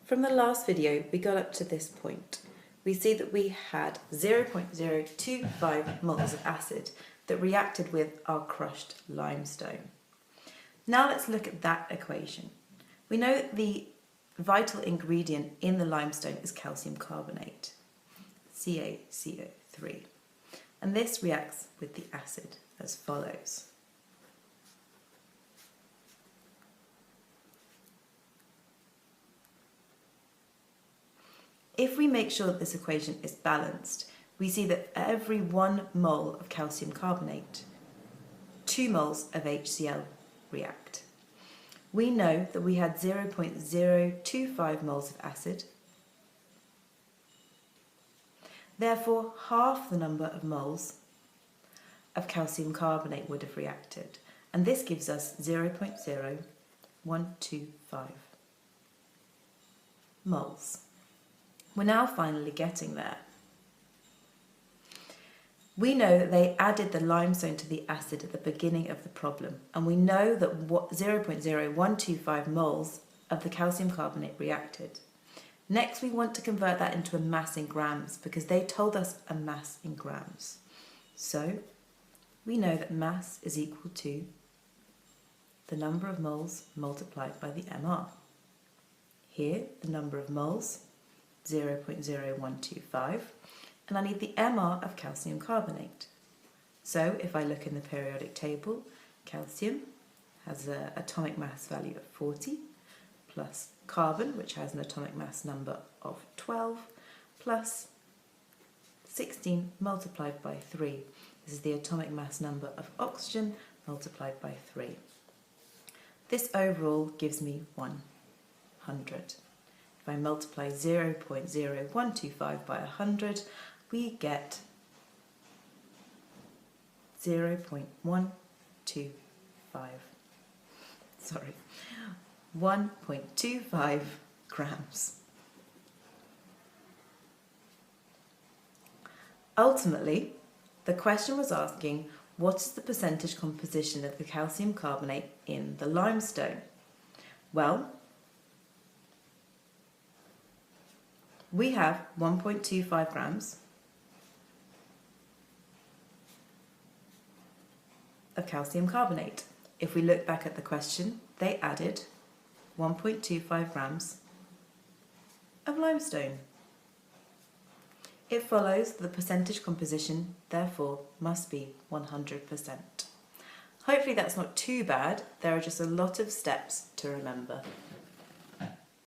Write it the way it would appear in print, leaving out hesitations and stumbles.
From the last video, we got up to this point. We see that we had 0.025 moles of acid that reacted with our crushed limestone. Now let's look at that equation. We know that the vital ingredient in the limestone is calcium carbonate, CaCO3, and this reacts with the acid as follows. If we make sure that this equation is balanced, we see that for every 1 mole of calcium carbonate, 2 moles of HCl react. We know that we had 0.025 moles of acid. Therefore, half the number of moles of calcium carbonate would have reacted, and this gives us 0.0125 moles. We're now finally getting there. We know that they added the limestone to the acid at the beginning of the problem, and we know that 0.0125 moles of the calcium carbonate reacted. Next, we want to convert that into a mass in grams because they told us a mass in grams. So, we know that mass is equal to the number of moles multiplied by the MR. Here, the number of moles, 0.0125, and I need the MR of calcium carbonate. So if I look in the periodic table, calcium has an atomic mass value of 40, plus carbon, which has an atomic mass number of 12, plus 16 multiplied by 3. This is the atomic mass number of oxygen multiplied by 3. This overall gives me 100. If I multiply 0.0125 by 100, we get 1.25 grams. Ultimately, the question was asking what is the percentage composition of the calcium carbonate in the limestone? Well, we have 1.25 grams of calcium carbonate. If we look back at the question, they added 1.25 grams of limestone. It follows that the percentage composition, therefore, must be 100%. Hopefully that's not too bad. There are just a lot of steps to remember.